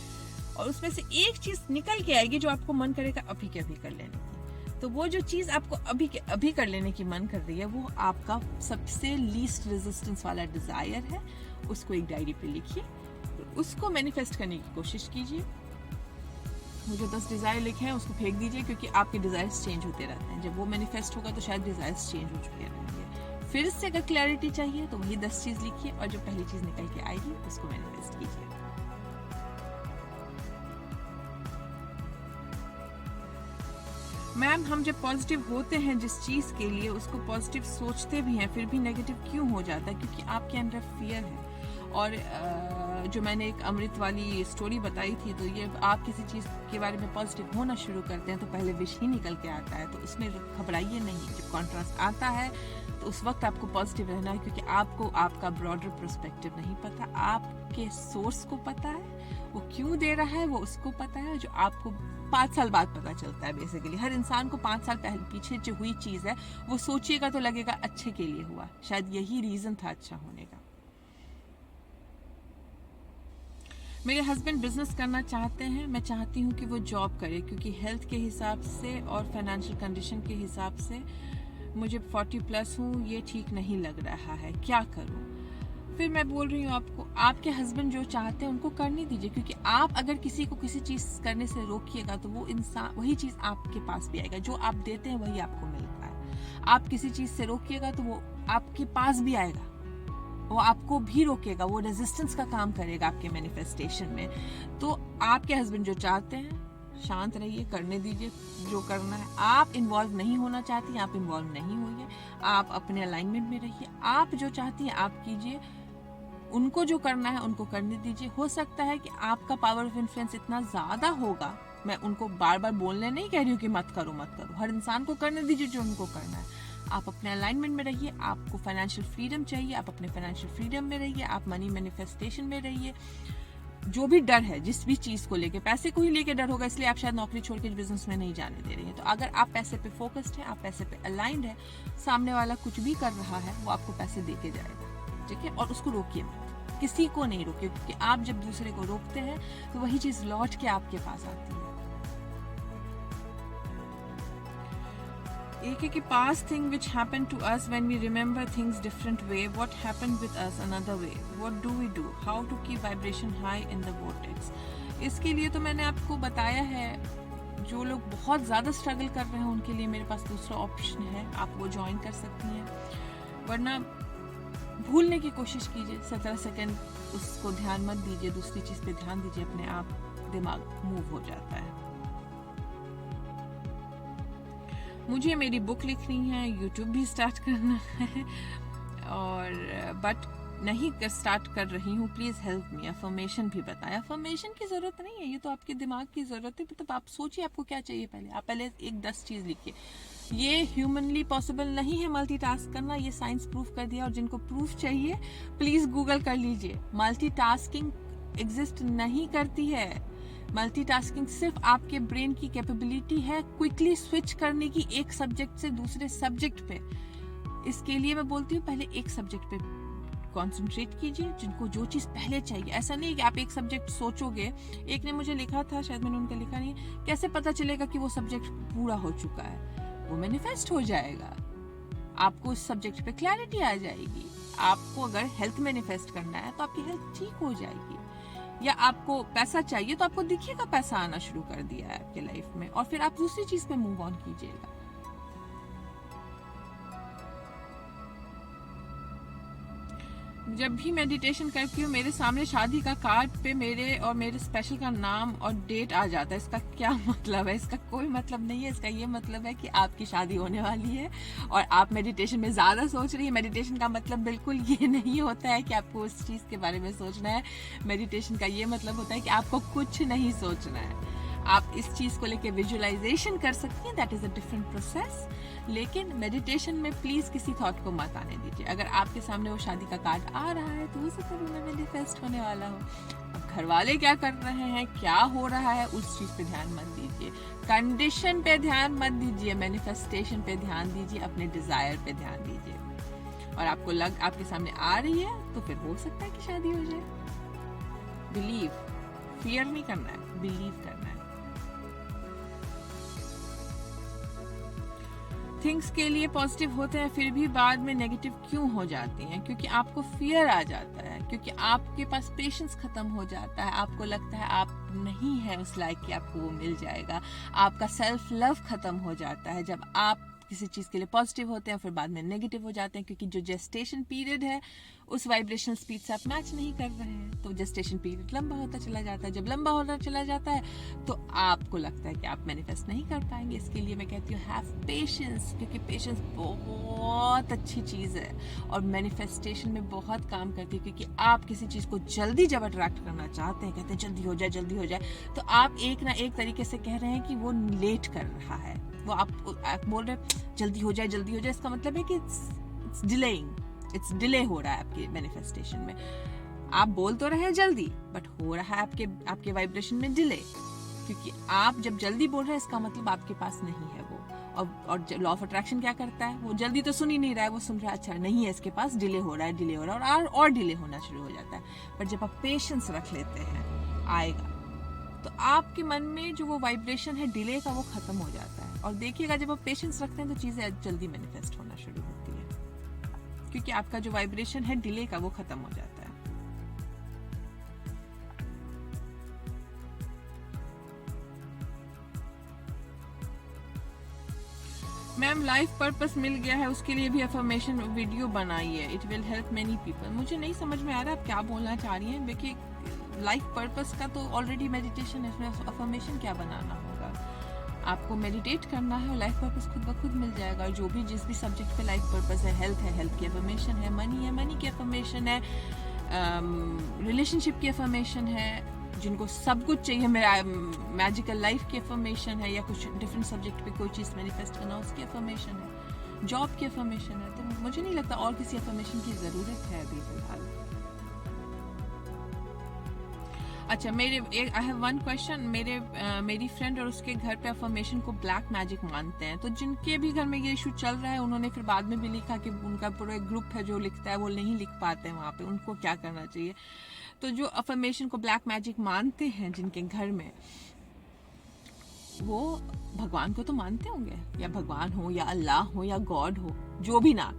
और उसमें से एक चीज निकल के आएगी जो आपको मन करेगा अभी के अभी कर लेने की। तो वो जो चीज आपको अभी के अभी कर लेने की मन कर रही है, वो आपका सबसे लीस्ट रेजिस्टेंस वाला डिजायर है। उसको एक डायरी पे लिखिए, उसको मैनिफेस्ट करने की कोशिश कीजिए। वो जो 10 डिजायर लिखे हैं उसको फेंक दीजिए, क्योंकि आपके डिजायर्स चेंज होते रहते हैं। जब वो मैनिफेस्ट होगा तो शायद डिजायर्स चेंज हो चुके रहेंगे। फिर से अगर क्लैरिटी चाहिए तो वही 10 चीज लिखिए, और जो पहली चीज निकल के आएगी उसको मैनिफेस्ट कीजिए। मैम, हम जब पॉजिटिव होते हैं जिस चीज के लिए, उसको पॉजिटिव सोचते भी हैं, फिर भी नेगेटिव क्यों हो जाता है? क्योंकि आपके अंदर फियर है। और जो मैंने एक अमृत वाली स्टोरी बताई थी, तो ये आप किसी चीज के बारे में पॉजिटिव होना शुरू करते हैं तो पहले विश ही निकल के आता है, तो उसमें घबराइए नहीं। जब कॉन्ट्रास्ट आता है तो उस वक्त आपको पॉजिटिव रहना है, क्योंकि आपको आपका ब्रॉडर पर्सपेक्टिव नहीं पता, आपके सोर्स को पता है, वो क्यों दे रहा है वो उसको पता है, जो आपको 5 साल बाद पता चलता है। बेसिकली हर इंसान को 5 साल पहले पीछे जो हुई चीज है वो सोचिएगा तो लगेगा अच्छे के लिए हुआ, शायद यही रीजन था अच्छा होने का। मेरे हस्बैंड बिजनेस करना चाहते हैं, मैं चाहती हूँ कि वो जॉब करे, क्योंकि हेल्थ के हिसाब से और फाइनेंशियल कंडीशन के हिसाब से मुझे 40+ हूँ, ये ठीक नहीं लग रहा है, क्या करूँ? फिर मैं बोल रही हूँ आपको, आपके हस्बैंड जो चाहते हैं उनको करने दीजिए, क्योंकि आप अगर किसी को किसी चीज करने से रोकिएगा तो वो इंसान वही चीज आपके पास भी आएगा। जो आप देते हैं वही आपको मिलता है। आप किसी चीज से रोकिएगा तो वो आपके पास भी आएगा, वो आपको भी रोकेगा, वो रेजिस्टेंस का काम करेगा आपके मैनिफेस्टेशन में। तो आपके हस्बैंड जो चाहते हैं, शांत रहिए, करने दीजिए जो करना है। आप इन्वॉल्व नहीं होना चाहती, आप इन्वॉल्व नहीं होइए, आप अपने अलाइनमेंट में रहिए। आप जो चाहती हैं आप कीजिए, उनको जो करना है उनको करने दीजिए। हो सकता है कि आपका पावर ऑफ इन्फ्लुएंस इतना ज्यादा होगा, मैं उनको बार बार बोलने नहीं कह रही हूँ कि मत करो मत करो, हर इंसान को करने दीजिए जो उनको करना है। आप अपने अलाइनमेंट में रहिए। आपको फाइनेंशियल फ्रीडम चाहिए, आप अपने फाइनेंशियल फ्रीडम में रहिए, आप मनी मैनिफेस्टेशन में रहिए। जो भी डर है जिस भी चीज को लेके, पैसे को ही लेके डर होगा, इसलिए आप शायद नौकरी छोड़ के बिजनेस में नहीं जाने दे रही हैं। तो अगर आप पैसे पे फोकस्ड है, आप पैसे पे अलाइंड है, सामने वाला कुछ भी कर रहा है वो आपको पैसे दे के जाएगा, ठीक है। और उसको रोकिए मत, किसी को नहीं रोकिए, क्योंकि आप जब दूसरे को रोकते हैं तो वही चीज लौट के आपके पास आती है। एक है कि past thing which happened to us when we remember things different way, what happened with us another way, what do we do, how to keep vibration high in the vortex. इसके लिए तो मैंने आपको बताया है, जो लोग बहुत ज़्यादा स्ट्रगल कर रहे हैं उनके लिए मेरे पास दूसरा ऑप्शन है, आप वो ज्वाइन कर सकती हैं। वरना भूलने की कोशिश कीजिए, 17 सेकंड उसको ध्यान मत दीजिए, दूसरी चीज़ पे ध्यान दीजिए, अपने आप दिमाग मूव हो जाता है। मुझे मेरी बुक लिखनी है, यूट्यूब भी स्टार्ट करना है, और बट नहीं स्टार्ट कर रही हूँ। Please help me. अफर्मेशन भी बताया। अफर्मेशन की ज़रूरत नहीं है, ये तो आपके दिमाग की ज़रूरत है। मतलब आप सोचिए आपको क्या चाहिए पहले। आप पहले एक 10 चीज़ लिखिए। ये ह्यूमनली पॉसिबल नहीं है मल्टीटास्क करना, ये साइंस प्रूफ कर दिया। और जिनको प्रूफ चाहिए प्लीज़ गूगल कर लीजिए। मल्टीटास्किंग एग्जिस्ट नहीं करती है। मल्टीटास्किंग सिर्फ आपके ब्रेन की कैपेबिलिटी है क्विकली स्विच करने की एक सब्जेक्ट से दूसरे सब्जेक्ट पे। इसके लिए मैं बोलती हूँ पहले एक सब्जेक्ट पे कॉन्सेंट्रेट कीजिए, जिनको जो चीज़ पहले चाहिए। ऐसा नहीं कि आप एक सब्जेक्ट सोचोगे। एक ने मुझे लिखा था, शायद मैंने उनका लिखा नहीं, कैसे पता चलेगा कि वो सब्जेक्ट पूरा हो चुका है? वो मैनिफेस्ट हो जाएगा, आपको उस सब्जेक्ट पे क्लैरिटी आ जाएगी। आपको अगर हेल्थ मैनिफेस्ट करना है तो आपकी हेल्थ ठीक हो जाएगी। या आपको पैसा चाहिए तो आपको दिखेगा पैसा आना शुरू कर दिया है आपके लाइफ में, और फिर आप दूसरी चीज पे मूव ऑन कीजिएगा। जब भी मेडिटेशन करती हूँ मेरे सामने शादी का कार्ड पे मेरे और मेरे स्पेशल का नाम और डेट आ जाता है। इसका क्या मतलब है? इसका कोई मतलब नहीं है। इसका ये मतलब है कि आपकी शादी होने वाली है और आप मेडिटेशन में ज़्यादा सोच रही है। मेडिटेशन का मतलब बिल्कुल ये नहीं होता है कि आपको उस चीज़ के बारे में सोचना है। मेडिटेशन का ये मतलब होता है कि आपको कुछ नहीं सोचना है। आप इस चीज़ को लेके विजुअलाइजेशन कर सकती हैं, that is a different process. लेकिन मेडिटेशन में प्लीज़ किसी थॉट को मत आने दीजिए। अगर आपके सामने वो शादी का कार्ड आ रहा है तो हो सकता है वो मैनिफेस्ट होने वाला हो। अब घर वाले क्या कर रहे हैं, क्या हो रहा है, उस चीज़ पे ध्यान मत दीजिए। कंडीशन पे ध्यान मत दीजिए, मैनिफेस्टेशन पे ध्यान दीजिए, अपने डिज़ायर पे ध्यान दीजिए। और आपको आपके सामने आ रही है तो फिर हो सकता है कि शादी हो जाए। बिलीव, फियर नहीं करना है, बिलीव करना है। थिंग्स के लिए पॉजिटिव होते हैं फिर भी बाद में नेगेटिव क्यों हो जाती हैं? क्योंकि आपको फियर आ जाता है, क्योंकि आपके पास पेशेंस खत्म हो जाता है। आपको लगता है आप नहीं है उस लायक कि आपको वो मिल जाएगा। आपका सेल्फ लव खत्म हो जाता है जब आप किसी चीज़ के लिए पॉजिटिव होते हैं फिर बाद में नेगेटिव हो जाते हैं। क्योंकि जो जेस्टेशन पीरियड है उस वाइब्रेशनल स्पीड से आप मैच नहीं कर रहे हैं, तो जेस्टेशन पीरियड लंबा होता चला जाता है। जब लंबा होता चला जाता है तो आपको लगता है कि आप मैनिफेस्ट नहीं कर पाएंगे। इसके लिए मैं कहती हूँ हैव पेशेंस, क्योंकि पेशेंस बहुत अच्छी चीज़ है और मैनिफेस्टेशन में बहुत काम करती है। क्योंकि आप किसी चीज़ को जल्दी जब अट्रैक्ट करना चाहते हैं, कहते हैं जल्दी हो जाए जल्दी हो जाए, तो आप एक ना एक तरीके से कह रहे हैं कि वो लेट कर रहा है। वो आप बोल रहे हैं जल्दी हो जाए जल्दी हो जाए, इसका मतलब है कि इट्स डिलेइंग, इट्स डिले हो रहा है आपके मैनिफेस्टेशन में। आप बोल तो रहे हैं जल्दी, बट हो रहा है आपके वाइब्रेशन में डिले। क्योंकि आप जब जल्दी बोल रहे हैं इसका मतलब आपके पास नहीं है वो। और लॉ ऑफ अट्रैक्शन क्या करता है, वो जल्दी तो सुन ही नहीं रहा है, वो सुन रहा है अच्छा नहीं है इसके पास, डिले हो रहा है डिले हो रहा है और डिले होना शुरू हो जाता है। पर जब आप पेशेंस रख लेते हैं आएगा, तो आपके मन में जो वो वाइब्रेशन है डिले का वो खत्म हो जाता है। और देखिएगा जब आप पेशेंस रखते हैं तो चीज़ें जल्दी मैनिफेस्ट होना शुरू होती है, क्योंकि आपका जो वाइब्रेशन है डिले का वो खत्म हो जाता है। मैम लाइफ पर्पस मिल गया है, उसके लिए भी अफर्मेशन वीडियो बनाइए, it will help many people. मुझे नहीं समझ में आ रहा आप क्या बोलना चाह रही हैं। देखिए लाइफ पर्पस का तो ऑलरेडी मेडिटेशन है, इसमें अफर्मेशन क्या बनाना होगा? आपको मेडिटेट करना है और लाइफ पर्पस खुद ब खुद मिल जाएगा। और जो भी जिस भी सब्जेक्ट पे लाइफ पर्पस है, हेल्थ की अफर्मेशन है, मनी की अफर्मेशन है, रिलेशनशिप की अफर्मेशन है, जिनको सब कुछ चाहिए, मेरा मैजिकल लाइफ की अफर्मेशन है, या कुछ डिफरेंट सब्जेक्ट पे कोई चीज़ मैनिफेस्ट करना उसकी अफर्मेशन है, जॉब की अफर्मेशन है। तो मुझे नहीं लगता और किसी अफर्मेशन की ज़रूरत है अभी फिलहाल। अच्छा आई हैव वन क्वेश्चन। मेरी फ्रेंड और उसके घर पे अफर्मेशन को ब्लैक मैजिक मानते हैं, तो जिनके भी घर में ये इशू चल रहा है उन्होंने फिर बाद में भी लिखा कि उनका पूरा एक ग्रुप है जो लिखता है, वो नहीं लिख पाते हैं वहाँ पे, उनको क्या करना चाहिए? तो जो अफर्मेशन को ब्लैक मैजिक मानते हैं जिनके घर में, वो भगवान को तो मानते होंगे, या भगवान हो या अल्लाह हो या गॉड हो, जो भी नाम,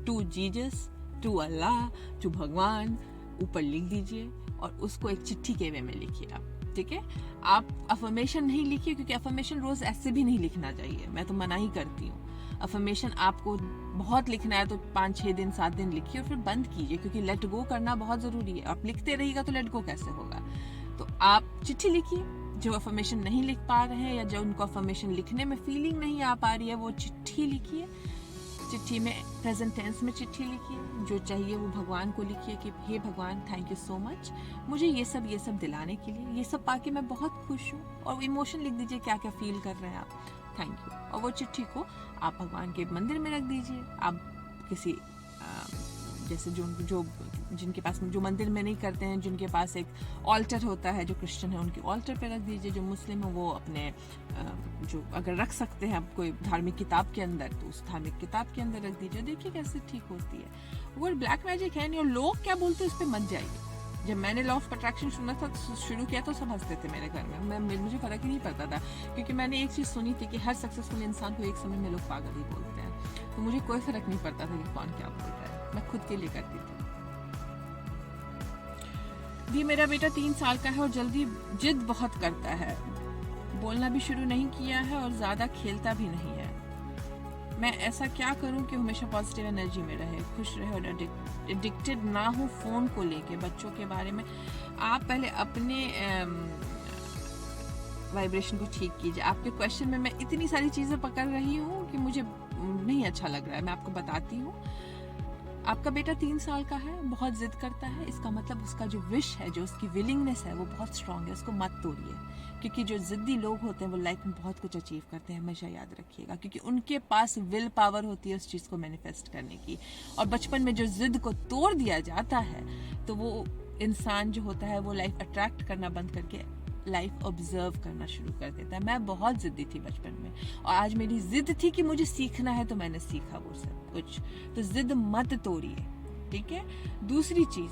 to Jesus, to Allah, to Bhagwan, ऊपर लिख दीजिए और उसको एक चिट्ठी के वे में लिखिए आप, ठीक है। आप अफर्मेशन नहीं लिखिए, क्योंकि अफर्मेशन रोज ऐसे भी नहीं लिखना चाहिए, मैं तो मना ही करती हूँ। अफर्मेशन आपको बहुत लिखना है तो 5-6 दिन 7 दिन लिखिए और फिर बंद कीजिए, क्योंकि लेट गो करना बहुत जरूरी है। आप लिखते रहिएगा तो लेट गो कैसे होगा। तो आप चिट्ठी लिखिए, जो अफर्मेशन नहीं लिख पा रहे हैं या जो उनको अफर्मेशन लिखने में फीलिंग नहीं आ पा रही है, वो चिट्ठी लिखिए। चिट्ठी में प्रेजेंट टेंस में चिट्ठी लिखिए, जो चाहिए वो भगवान को लिखिए कि हे भगवान, थैंक यू सो मच मुझे ये सब दिलाने के लिए, ये सब पाके मैं बहुत खुश हूँ। और इमोशन लिख दीजिए, क्या क्या फील कर रहे हैं आप, थैंक यू। और वो चिट्ठी को आप भगवान के मंदिर में रख दीजिए। आप किसी जैसे जो जिनके पास, जो मंदिर में नहीं करते हैं, जिनके पास एक ऑल्टर होता है, जो क्रिश्चियन है उनके ऑल्टर पे रख दीजिए। जो मुस्लिम है वो अपने जो अगर रख सकते हैं आप कोई धार्मिक किताब के अंदर, तो उस धार्मिक किताब के अंदर रख दीजिए। देखिए कैसे ठीक होती है। वो ब्लैक मैजिक है नहीं, और लोग क्या बोलते हैं उस पर मत जाइए। जब मैंने लॉ ऑफ अट्रैक्शन सुना था, शुरू किया तो सब हंसते थे मेरे घर में, मुझे फर्क ही नहीं पड़ता था, क्योंकि मैंने एक चीज़ सुनी थी कि हर सक्सेसफुल इंसान को एक समय में लोग पागल ही बोलते हैं। तो मुझे कोई फर्क नहीं पड़ता था कि कौन क्या बोल रहा है, मैं खुद के लिए करती थी। दी, मेरा बेटा 3 साल का है और जल्दी जिद बहुत करता है, बोलना भी शुरू नहीं किया है और ज़्यादा खेलता भी नहीं है। मैं ऐसा क्या करूं कि हमेशा पॉजिटिव एनर्जी में रहे, खुश रहे और एडिक्टेड ना हो फ़ोन को लेके। बच्चों के बारे में आप पहले अपने वाइब्रेशन को ठीक कीजिए। आपके क्वेश्चन में मैं इतनी सारी चीज़ें पकड़ रही हूँ कि मुझे नहीं अच्छा लग रहा है। मैं आपको बताती हूँ। आपका बेटा 3 साल का है, बहुत जिद करता है, इसका मतलब उसका जो विश है, जो उसकी विलिंगनेस है, वो बहुत स्ट्रांग है। उसको मत तोड़िए, क्योंकि जो जिद्दी लोग होते हैं वो लाइफ में बहुत कुछ अचीव करते हैं, हमेशा याद रखिएगा, क्योंकि उनके पास विल पावर होती है उस चीज़ को मैनिफेस्ट करने की। और बचपन में जो जिद को तोड़ दिया जाता है, तो वो इंसान जो होता है वो लाइफ अट्रैक्ट करना बंद करके लाइफ ऑब्जर्व करना शुरू कर देता है। मैं बहुत जिद्दी थी बचपन में, और आज मेरी जिद थी कि मुझे सीखना है, तो मैंने सीखा वो सब कुछ। तो जिद मत तोड़िए, ठीक है। दूसरी चीज,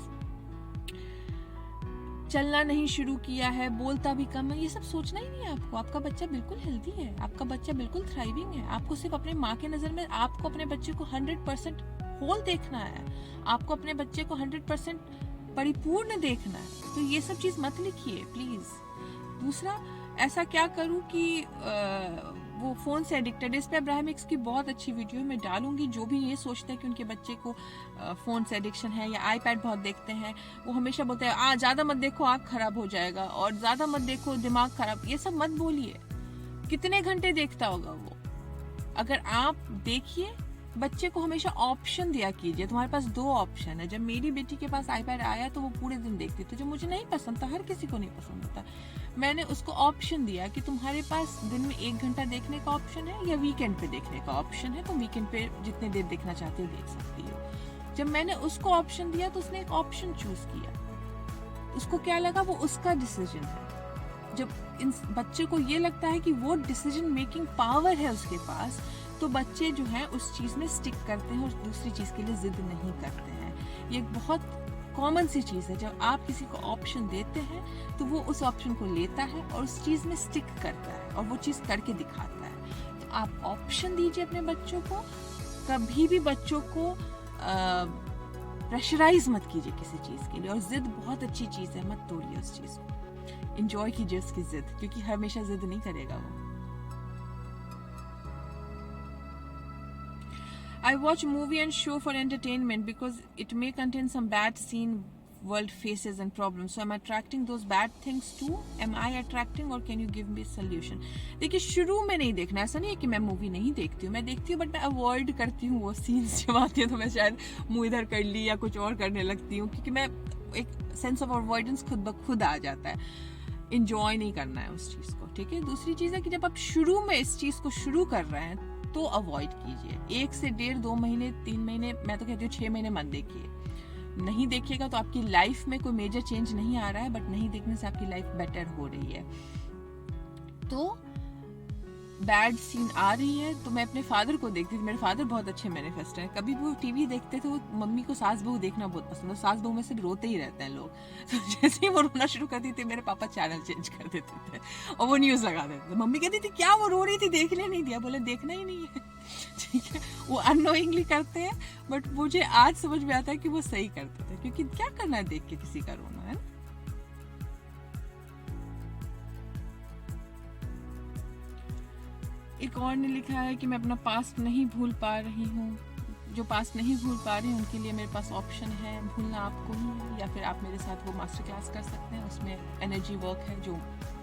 चलना नहीं शुरू किया है, बोलता भी कम है, ये सब सोचना ही नहीं है आपको। आपका बच्चा बिल्कुल हेल्दी है, आपका बच्चा बिल्कुल थ्राइविंग है। आपको सिर्फ अपने माँ के नजर में आपको अपने बच्चे को 100% होल देखना है, आपको अपने बच्चे को 100% परिपूर्ण देखना है। तो ये सब चीज मत लिखिए प्लीज। दूसरा, ऐसा क्या करूं कि वो फोन से एडिक्टेड। इस पे अब्राहम एक्स की बहुत अच्छी वीडियो मैं डालूंगी। जो भी ये सोचते हैं कि उनके बच्चे को फोन से एडिक्शन है या आईपैड बहुत देखते हैं, वो हमेशा बोलते हैं ज्यादा मत देखो आँख खराब हो जाएगा, और ज्यादा मत देखो दिमाग खराब। ये सब मत बोलिए। कितने घंटे देखता होगा वो? अगर आप देखिए, बच्चे को हमेशा ऑप्शन दिया कीजिए। तुम्हारे पास 2 ऑप्शन है। जब मेरी बेटी के पास आईपैड आया तो वो पूरे दिन देखती थी, जो मुझे नहीं पसंद था, हर किसी को नहीं पसंद होता। मैंने उसको ऑप्शन दिया कि तुम्हारे पास दिन में 1 घंटा देखने का ऑप्शन है या वीकेंड पे देखने का ऑप्शन है, तो वीकेंड पे जितने देर देखना चाहती हो देख सकती हो। जब मैंने उसको ऑप्शन दिया तो उसने एक ऑप्शन चूज किया। उसको क्या लगा, वो उसका डिसीजन है। जब इन बच्चे को ये लगता है कि वो डिसीजन मेकिंग पावर है उसके पास, तो बच्चे जो हैं उस चीज़ में स्टिक करते हैं और दूसरी चीज़ के लिए जिद नहीं करते हैं। ये एक बहुत कॉमन सी चीज़ है। जब आप किसी को ऑप्शन देते हैं तो वो उस ऑप्शन को लेता है और उस चीज़ में स्टिक करता है और वो चीज़ करके दिखाता है। तो आप ऑप्शन दीजिए अपने बच्चों को। कभी भी बच्चों को प्रेशराइज मत कीजिए किसी चीज़ के लिए। और जिद बहुत अच्छी चीज़ है, मत तोड़िए उस चीज़ को। इंजॉय कीजिए उसकी जिद, क्योंकि हमेशा जिद नहीं करेगा वो। I watch movie and show for entertainment because it may contain some bad scene world faces and problems. So am I attracting those bad things too? Am I attracting or can you give me a solution? देखिए, शुरू में नहीं देखना। ऐसा नहीं है कि मैं मूवी नहीं देखती हूँ, मैं देखती हूँ, बट मैं अवॉइड करती हूँ वो सीन्स जब आती है। तो मैं शायद मुँह इधर कर ली या कुछ और करने लगती हूँ, क्योंकि मैं एक सेंस ऑफ अवॉइडेंस खुद ब खुद आ जाता है। इंजॉय नहीं करना है उस चीज़ को, ठीक है। दूसरी चीज़ है कि जब आप शुरू में इस चीज़ को शुरू कर रहे हैं तो अवॉइड कीजिए। 1 से 1.5, 2 महीने, 3 महीने, मैं तो कहती हूँ 6 महीने मत देखिए। नहीं देखिएगा तो आपकी लाइफ में कोई मेजर चेंज नहीं आ रहा है, बट नहीं देखने से आपकी लाइफ बेटर हो रही है। तो बैड सीन आ रही है तो मैं अपने फादर को देखती थी। मेरे फादर बहुत अच्छे मैनिफेस्टर हैं। कभी वो टीवी देखते थे, वो मम्मी को सास बहू देखना बहुत पसंद है, सास बहू में सिर्फ रोते ही रहते हैं लोग। तो जैसे ही वो रोना शुरू करती थी मेरे पापा चैनल चेंज कर देते थे और वो न्यूज़ लगा देते थे। मम्मी कहती थी क्या वो रो रही थी, देखने नहीं दिया? बोले देखना ही नहीं है। ठीक है, वो अननोइंगली करते हैं, बट मुझे आज समझ में आता है कि वो सही करते थे, क्योंकि क्या करना है देख के किसी का रोना, है। एक और ने लिखा है कि मैं अपना पास्ट नहीं भूल पा रही हूँ। जो पास्ट नहीं भूल पा रही हूँ उनके लिए मेरे पास ऑप्शन है, भूलना आपको ही है, या फिर आप मेरे साथ वो मास्टर क्लास कर सकते हैं। उसमें एनर्जी वर्क है जो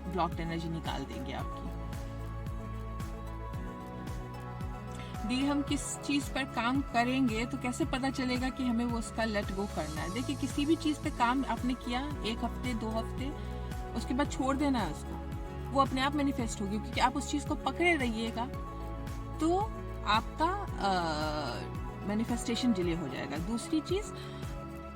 ब्लॉक्ड एनर्जी निकाल देंगे आपकी। दी हम किस चीज़ पर काम करेंगे तो कैसे पता चलेगा कि हमें वो उसका लेट गो करना है? देखिए, किसी भी चीज़ पे काम आपने किया 1 हफ्ते 2 हफ्ते, उसके बाद छोड़ देना है उसको, वो अपने आप मैनिफेस्ट होगी। क्योंकि आप उस चीज़ को पकड़े रहिएगा तो आपका मैनिफेस्टेशन डिले हो जाएगा। दूसरी चीज़,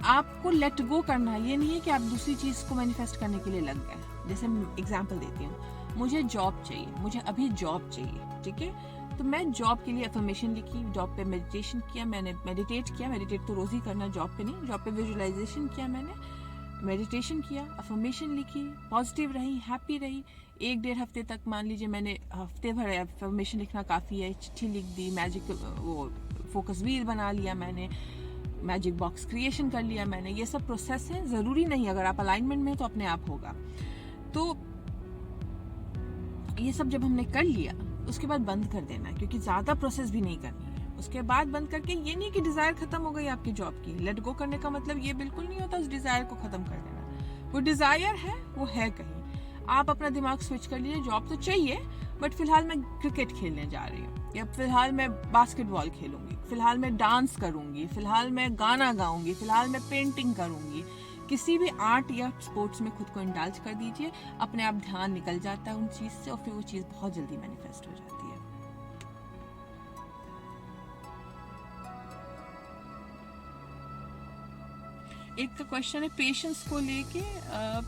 आपको लेट गो करना है। ये नहीं है कि आप दूसरी चीज़ को मैनिफेस्ट करने के लिए लग गए। जैसे एग्जांपल देती हूँ, मुझे जॉब चाहिए, मुझे अभी जॉब चाहिए, ठीक है, तो मैं जॉब के लिए अफर्मेशन लिखी, जॉब पे मेडिटेशन किया, मैंने मेडिटेट किया, मेडिटेट तो रोज़ ही करना, जॉब पे नहीं, जॉब पे विजुअलाइजेशन किया, मैंने मेडिटेशन किया, अफर्मेशन लिखी, पॉजिटिव रही, हैप्पी रही। 1-1.5 हफ्ते तक, मान लीजिए मैंने हफ्ते भर अफर्मेशन लिखना काफ़ी है, चिट्ठी लिख दी, मैजिक वो फोकस व्हील बना लिया मैंने, मैजिक बॉक्स क्रिएशन कर लिया मैंने। ये सब प्रोसेस है, ज़रूरी नहीं अगर आप अलाइनमेंट में तो अपने आप होगा। तो ये सब जब हमने कर लिया उसके बाद बंद कर देना है, क्योंकि ज़्यादा प्रोसेस भी नहीं करनी है। उसके बाद बंद करके, ये नहीं कि डिज़ायर खत्म हो गई आपकी जॉब की। लेट गो करने का मतलब ये बिल्कुल नहीं होता उस डिज़ायर को ख़त्म कर देना। वो डिज़ायर है, वो है कहीं, आप अपना दिमाग स्विच कर लीजिए। जॉब तो चाहिए, बट फिलहाल मैं क्रिकेट खेलने जा रही हूँ, या फिलहाल मैं बास्केटबॉल खेलूंगी, फिलहाल मैं डांस करूंगी, फिलहाल मैं गाना गाऊंगी, फिलहाल मैं पेंटिंग करूंगी। किसी भी आर्ट या स्पोर्ट्स में खुद को इंडल्ज कर दीजिए, अपने आप ध्यान निकल जाता है उन चीज़ से और फिर वो चीज़ बहुत जल्दी मैनिफेस्ट हो जाती है। एक का क्वेश्चन है पेशेंस को लेके।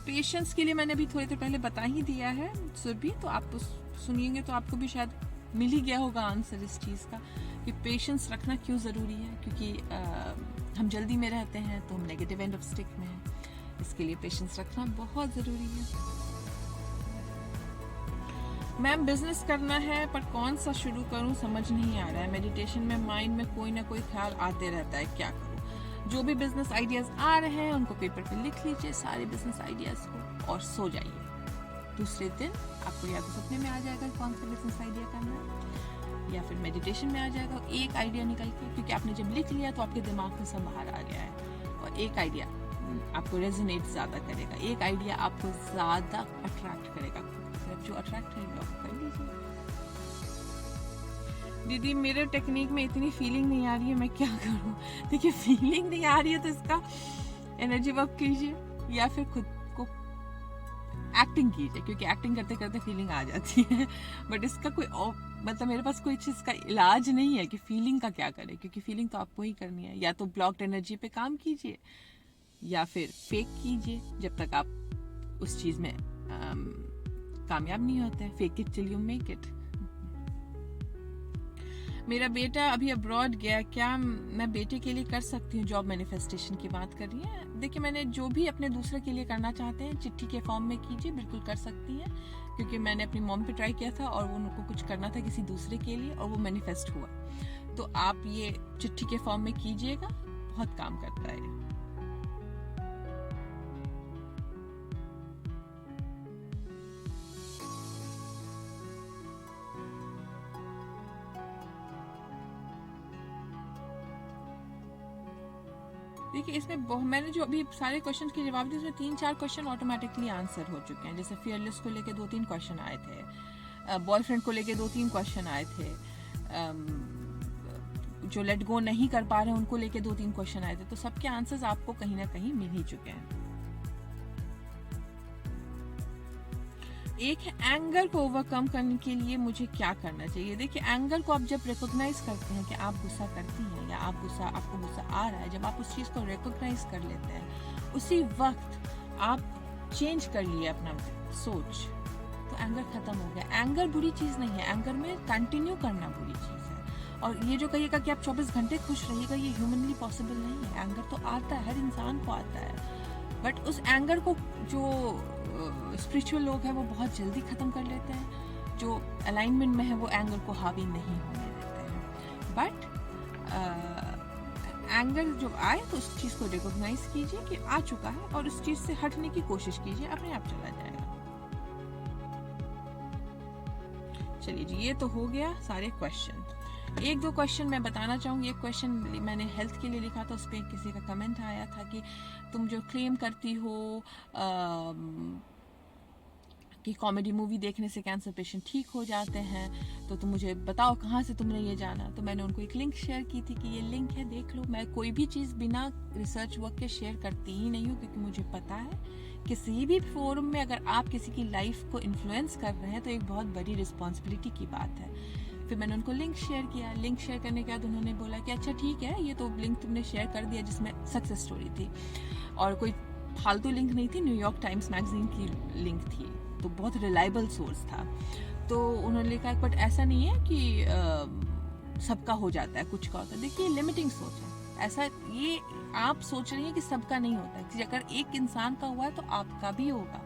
पेशेंस के लिए मैंने अभी थोड़ी देर पहले बता ही दिया है सुरभि, तो आप सुनिएंगे तो आपको भी शायद मिल ही गया होगा आंसर इस चीज़ का कि पेशेंस रखना क्यों ज़रूरी है। क्योंकि हम जल्दी में रहते हैं तो हम नेगेटिव एंड ऑफ स्टिक में हैं, इसके लिए पेशेंस रखना बहुत ज़रूरी है। मैम, बिजनेस करना है पर कौन सा शुरू करूं समझ नहीं आ रहा है। मेडिटेशन में माइंड में कोई ना कोई ख्याल आते रहता है, क्या करूं? जो भी बिजनेस आइडियाज़ आ रहे हैं उनको पेपर पे लिख लीजिए, सारे बिजनेस आइडियाज़ को, और सो जाइए। दूसरे दिन आपको या तो सपने में आ जाएगा कौन सा बिजनेस आइडिया करना है, या फिर मेडिटेशन में आ जाएगा एक आइडिया निकल के। क्योंकि आपने जब लिख लिया तो आपके दिमाग में सब बाहर आ गया है, और एक आइडिया आपको रेजोनेट ज़्यादा करेगा, एक आइडिया आपको ज़्यादा अट्रैक्ट करेगा। जो अट्रैक्ट करेगा वो कर लीजिए। दीदी, मेरे टेक्निक में इतनी फीलिंग नहीं आ रही है, मैं क्या करूं? देखिए, फीलिंग नहीं आ रही है तो इसका एनर्जी वर्क कीजिए, या फिर खुद को एक्टिंग कीजिए, क्योंकि एक्टिंग करते करते फीलिंग आ जाती है। बट इसका कोई मतलब मेरे पास कोई चीज़ का इलाज नहीं है कि फीलिंग का क्या करें, क्योंकि फीलिंग तो आपको ही करनी है। या तो ब्लॉक्ड एनर्जी पे काम कीजिए, या फिर फेक कीजिए जब तक आप उस चीज़ में कामयाब नहीं होते हैं। Fake it till you make it. मेरा बेटा अभी अब्रॉड गया, क्या मैं बेटे के लिए कर सकती हूँ? जॉब मैनिफेस्टेशन की बात कर रही है। देखिए, मैंने जो भी अपने दूसरे के लिए करना चाहते हैं चिट्ठी के फॉर्म में कीजिए, बिल्कुल कर सकती हैं। क्योंकि मैंने अपनी मॉम पे ट्राई किया था और उनको कुछ करना था किसी दूसरे के लिए और वो मैनिफेस्ट हुआ। तो आप ये चिट्ठी के फॉर्म में कीजिएगा, बहुत काम करता है। देखिए, इसमें मैंने जो अभी सारे क्वेश्चन के जवाब दिए उसमें 3-4 क्वेश्चन ऑटोमेटिकली आंसर हो चुके हैं। जैसे फियरलेस को लेके 2-3 क्वेश्चन आए थे, बॉयफ्रेंड को लेके 2-3 क्वेश्चन आए थे, जो लेट गो नहीं कर पा रहे हैं उनको लेके 2-3 क्वेश्चन आए थे। तो सबके आंसर्स आपको कहीं ना कहीं मिल ही चुके हैं। एक है एंगर को ओवरकम करने के लिए मुझे क्या करना चाहिए। देखिए, एंगर को आप जब रिकॉग्नाइज करते हैं कि आप गुस्सा करती हैं या आपको गुस्सा आ रहा है, जब आप उस चीज़ को रिकॉग्नाइज कर लेते हैं, उसी वक्त आप चेंज कर लिए अपना सोच, तो एंगर खत्म हो गया। एंगर बुरी चीज़ नहीं है, एंगर में कंटिन्यू करना बुरी चीज़ है। और ये जो कहिएगा कि आप 24 घंटे खुश रहिएगा, ये ह्यूमनली पॉसिबल नहीं है। एंगर तो आता है, हर इंसान को आता है, बट उस एंगर को जो स्पिरिचुअल लोग हैं वो बहुत जल्दी ख़त्म कर लेते हैं। जो अलाइनमेंट में है वो एंगर को हावी नहीं होने देते हैं। बट एंगर जब आए तो उस चीज़ को रिकॉग्नाइज कीजिए कि आ चुका है, और उस चीज़ से हटने की कोशिश कीजिए, अपने आप चला जाएगा। चलिए जी, ये तो हो गया सारे क्वेश्चन। एक दो क्वेश्चन मैं बताना चाहूँगी। एक क्वेश्चन मैंने हेल्थ के लिए लिखा था, उस पर किसी का कमेंट आया था कि तुम जो क्लेम करती हो कि कॉमेडी मूवी देखने से कैंसर पेशेंट ठीक हो जाते हैं, तो तुम मुझे बताओ कहाँ से तुमने ये जाना। तो मैंने उनको एक लिंक शेयर की थी कि ये लिंक है, देख लो। मैं कोई भी चीज़ बिना रिसर्च वर्क के शेयर करती ही नहीं हूँ, क्योंकि मुझे पता है किसी भी फोरम में अगर आप किसी की लाइफ को इन्फ्लुएंस कर रहे हैं तो एक बहुत बड़ी रिस्पॉन्सिबिलिटी की बात है। फिर मैंने उनको लिंक शेयर किया। लिंक शेयर करने के बाद उन्होंने बोला कि अच्छा ठीक है, ये तो लिंक तुमने शेयर कर दिया जिसमें सक्सेस स्टोरी थी, और कोई फालतू लिंक नहीं थी, न्यूयॉर्क टाइम्स मैगजीन की लिंक थी, तो बहुत रिलायबल सोर्स था। तो उन्होंने लिखा बट ऐसा नहीं है कि सबका हो जाता है, कुछ का होता है। देखिए, लिमिटिंग सोच है। ऐसा ये आप सोच रही हैं कि सबका नहीं होता है। अगर एक इंसान का हुआ है तो आपका भी होगा।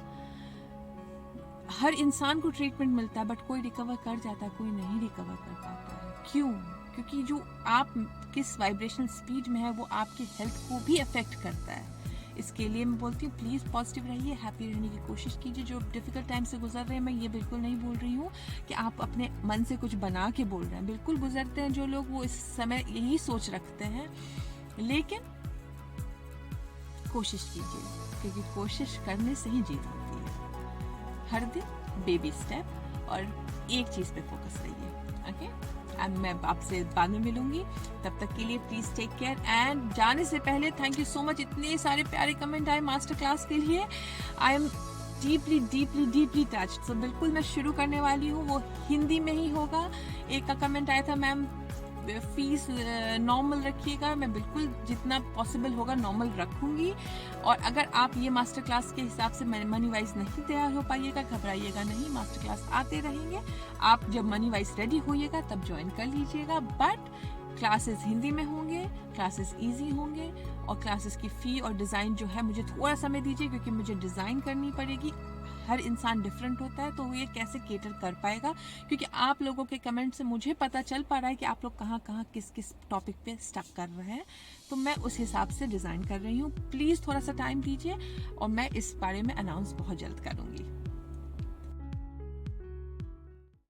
हर इंसान को ट्रीटमेंट मिलता है, बट कोई रिकवर कर जाता है, कोई नहीं रिकवर कर पाता है। क्यों? क्योंकि जो आप किस वाइब्रेशनल स्पीड में है वो आपकी हेल्थ को भी अफेक्ट करता है। इसके लिए मैं बोलती हूँ प्लीज़ पॉजिटिव रहिए, हैप्पी रहने की कोशिश कीजिए। जो डिफ़िकल्ट टाइम से गुजर रहे हैं, मैं ये बिल्कुल नहीं बोल रही हूँ कि आप अपने मन से कुछ बना के बोल रहे हैं। बिल्कुल गुजरते हैं जो लोग, वो इस समय यही सोच रखते हैं, लेकिन कोशिश कीजिए, क्योंकि कोशिश करने से ही जीत होती है। हर दिन बेबी स्टेप, और एक चीज़ पे फोकस रहिए। ओके, अब मैं आपसे बाद में मिलूंगी, तब तक के लिए प्लीज टेक केयर। एंड जाने से पहले थैंक यू सो मच, इतने सारे प्यारे कमेंट आए मास्टर क्लास के लिए। I am deeply deeply deeply touched. So बिल्कुल मैं शुरू करने वाली हूँ, वो हिंदी में ही होगा। एक का कमेंट आया था, मैम फीस नॉर्मल रखिएगा। मैं बिल्कुल जितना पॉसिबल होगा नॉर्मल रखूंगी। और अगर आप ये मास्टर क्लास के हिसाब से मनी वाइज नहीं तैयार हो पाइएगा, घबराइएगा नहीं, मास्टर क्लास आते रहेंगे। आप जब मनी वाइज रेडी होइएगा तब ज्वाइन कर लीजिएगा। बट क्लासेस हिंदी में होंगे, क्लासेस इजी होंगे, और क्लासेस की फ़ी और डिज़ाइन जो है, मुझे थोड़ा समय दीजिए, क्योंकि मुझे डिज़ाइन करनी पड़ेगी। हर इंसान डिफरेंट होता है, तो वो ये कैसे केटर कर पाएगा, क्योंकि आप लोगों के कमेंट से मुझे पता चल पा रहा है कि आप लोग कहाँ कहाँ किस किस टॉपिक पे स्टक कर रहे हैं। तो मैं उस हिसाब से डिज़ाइन कर रही हूँ। प्लीज़ थोड़ा सा टाइम दीजिए, और मैं इस बारे में अनाउंस बहुत जल्द करूँगी।